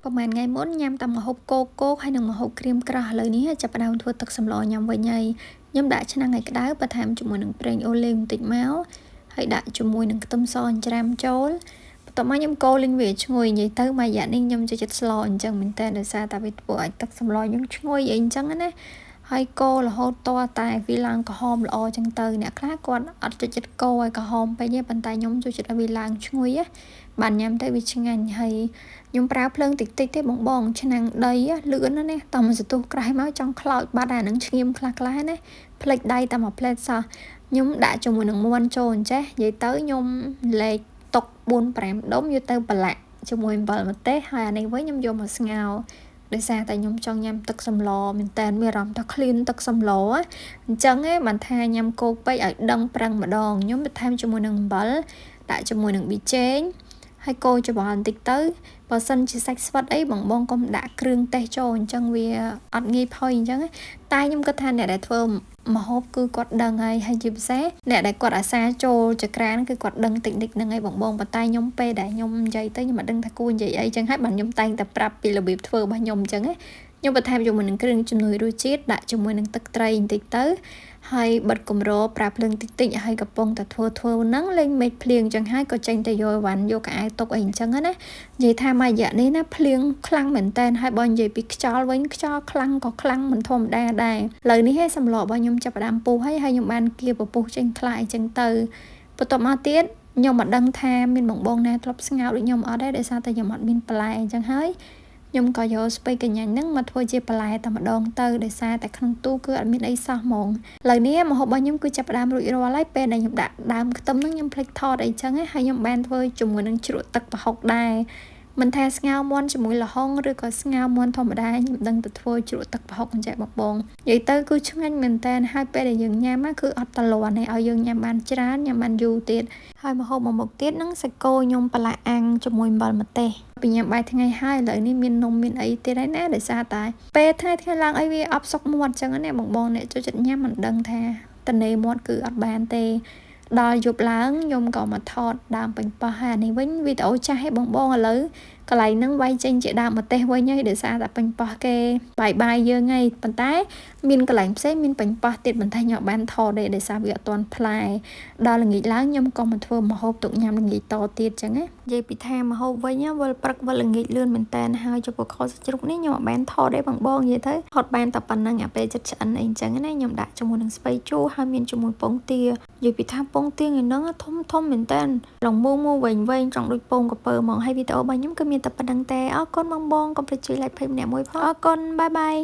ប្រហែលថ្ងៃមុនញ៉ាំតែម្ហូបគោកហើយនិងម្ហូបក្រៀមក្រោះឥឡូវនេះចាប់ផ្ដើមធ្វើទឹកសម្លញ៉ាំវិញហើយខ្ញុំដាក់ឆ្នាំងឲ្យក្តៅបន្ថែមជាមួយនឹងប្រេងអូលីវបន្តិចមកហើយដាក់ជាមួយនឹងខ្ទឹមសចិញ្ច្រាំចូលបន្ទាប់មកខ្ញុំកូរលេងវាឈ្ងុយនិយាយទៅមួយរយៈនេះខ្ញុំចូលចិត្តស្លអញ្ចឹងមែនតើដោយសារតែវាធ្វើឲ្យទឹកសម្លយើងឈ្ងុយអីអញ្ចឹងណាហើយកូររហូតតតែវាឡើងក្រហមល្អអញ្ចឹងទៅអ្នកខ្លះគាត់អត់ចូលចិត្តកូរឲ្យក្រហមពេកទេប៉ុន្តែខ្ញុំចូលចិត្តឲ្យវាឡើងឈ្ងុយណាបានញ៉ាំទៅវាឆ្ងាញ់ហើយខ្ញុំប្រើភ្លើងតិចៗទេបងឆ្នាំងដីលឿនណាតមកសន្ទុះក្រៃមកចង់ខ្លោចបាត់អានឹងឈាមខ្លះណាផ្លេចដៃតែមួយផ្លែតសោះខ្ញុំដាក់ជាមួយនឹងមាន់ចូលអញ្ចេះនិយាយទៅខ្ញុំលេខតុក 4-5 ដុំយកទៅប្រឡាក់ជាមួយអំបិលម្ទេសហើយអានេះវិញខ្ញុំយកមកស្ងោរដោយសារតែខ្ញុំចង់ញ៉ាំទឹកសម្លមែនតើមានអារម្មណ៍ថាឃ្លានទឹកសម្លអញ្ចឹងមិនថាញ៉ាំគោកពេកឲ្យដឹងប្រឹងម្ដងខ្ញុំបន្ថែមជាមួយនឹងអំបិលដាក់ជាមួយនឹងប៊ីចេងហើយកូរច្របល់បន្តិចទៅបើសិនជាសាច់ស្វិតអីបងកុំដាក់គ្រឿងទេសចូលអញ្ចឹងវាអត់ងាយផុយអញ្ចឹងតែខ្ញុំគិតថាអ្នកដែលធ្វើម្ហូបគឺគាត់ដឹងហើយជាពិសេសអ្នកដែលគាត់អាសាចូលចក្រានគឺគាត់ដឹងតិចហ្នឹងហើយបងប៉ុន្តែខ្ញុំពេលដែលខ្ញុំនិយាយទៅខ្ញុំមិនដឹងថាគួរនិយាយអីអញ្ចឹងហើយបាទខ្ញុំតែងតែប្រាប់ពីរបៀបធ្វើរបស់ខ្ញុំអញ្ចឹងខ្ញុំបន្ថែមជាមួយនឹងគ្រឿងជំនួយរសជាតិដាក់ជាមួយនឹងទឹកត្រីបន្តិចទៅហើយបិទគម្របប្រើភ្លើងតិចហើយកំពុងតែធ្វើហ្នឹងលេងមេឃភ្លៀងអញ្ចឹងហើយក៏ចេញទៅយកវ៉ាន់យកកៅអៅទុកអីអញ្ចឹងណានិយាយថាមួយរយៈនេះណាភ្លៀងខ្លាំងមែនតើហើយបើនិយាយពីខ្យល់វិញខ្យល់ខ្លាំងក៏ខ្លាំងមិនធម្មតាដែរឥឡូវនេះសម្លរបស់ខ្ញុំចាប់ផ្ដើមពុះហើយខ្ញុំបានគៀបពពុះចេញខ្លះអីចឹងទៅបន្ទាប់មកទៀតខ្ញុំមិនដឹងថាមានបងណាធ្លាប់ស្ងោរដូចខ្ញុំអត់ទេដោយសារតែខ្ញុំអត់មានបន្លែអញ្ចឹងហើយខ្ញុំក៏យកស្ពៃកញ្ញាញ់ហ្នឹងមកធ្វើជាបន្លែតែម្ដងទៅដោយសារតែក្នុងទូគឺអត់មានអីសោះហ្មងឥឡូវនេះម្ហូបរបស់ខ្ញុំគឺចាប់ផ្ដើមរួចរាល់ហើយពេលដែលខ្ញុំដាក់ដើមខ្ទឹមហ្នឹងខ្ញុំភ្លេចថតអីចឹងហើយខ្ញុំបានធ្វើជាមួយនឹងជ្រក់ទឹកប្រហុកដែរមិនថាស្ងោរមាន់ជាមួយល្ហុងឬក៏ស្ងោរមាន់ធម្មតាខ្ញុំដឹងទៅធ្វើជ្រក់ទឹកប្រហុកអញ្ចឹងបងនិយាយទៅគឺឆ្ងាញ់មែនតើហើយពេលដែលយើងញ៉ាំគឺអត់តលាន់ទេឲ្យយើងញ៉ាំបានច្រើនញ៉ាំបានយូរទៀតហើយម្ហូបមួយមុខទៀតហ្នឹងសាច់គោខ្ញុំប្រឡាក់អាំងជាមួយអំបិលម្ទេសពីញ៉ាំបាយថ្ងៃហើយឥឡូវនេះមាននំមានអីទៀតហើយណាដោយសារតែពេលថ្ងៃឡើងអីវាអប់សុកមាត់អញ្ចឹងណាបងអ្នកចូលចិត្តញ៉ាំមិនដឹងថាតនេមាត់គឺអត់បានទេដល់យប់ឡើងខ្ញុំក៏មកថតដើមពេញប៉ោះហើយអានេះវិញវីដេអូចាស់ឲ្យបងឥឡូវកន្លែងហ្នឹងវាយចេញជាដើមម្ទេសវិញហើយដោយសារតែពេញប៉ោះគេបាយយើងហើយប៉ុន្តែមានកន្លែងផ្សេងមានពេញប៉ោះទៀតបន្តែខ្ញុំបានថតទេដោយសារវាអត់ទាន់ផ្លែដល់ល្ងាចឡើងខ្ញុំក៏មកធ្វើម្ហូបទុកញ៉ាំល្ងាចតទៀតចឹងណានិយាយពីថាម្ហូបវិញវិលព្រឹកវិលល្ងាចលឿនមែនតើហើយចំពោះខសាច់ជ្រូកនេះខ្ញុំអត់បានថតទេបងនិយាយទៅថតបានតែប៉ុណ្្នឹងអាពេលចិត្តឆ្អិនអីចឹងណាខ្ញុំដាក់ជាមួយនឹងស្ពៃជូរហើយមានជាមួយពងទានិយាយពីថាពងទាហ្នឹងធំមែនតើឡងមូវែងចង់ដូចពងក្រពើហ្មងហើយវីដេអូរបស់ខ្ញុំគឺមានតែប៉ុណ្្នឹងទេអរគុណបងកុំភ្លេចជួយ like ភេទម្នាក់មួយផងអរគុណបាយ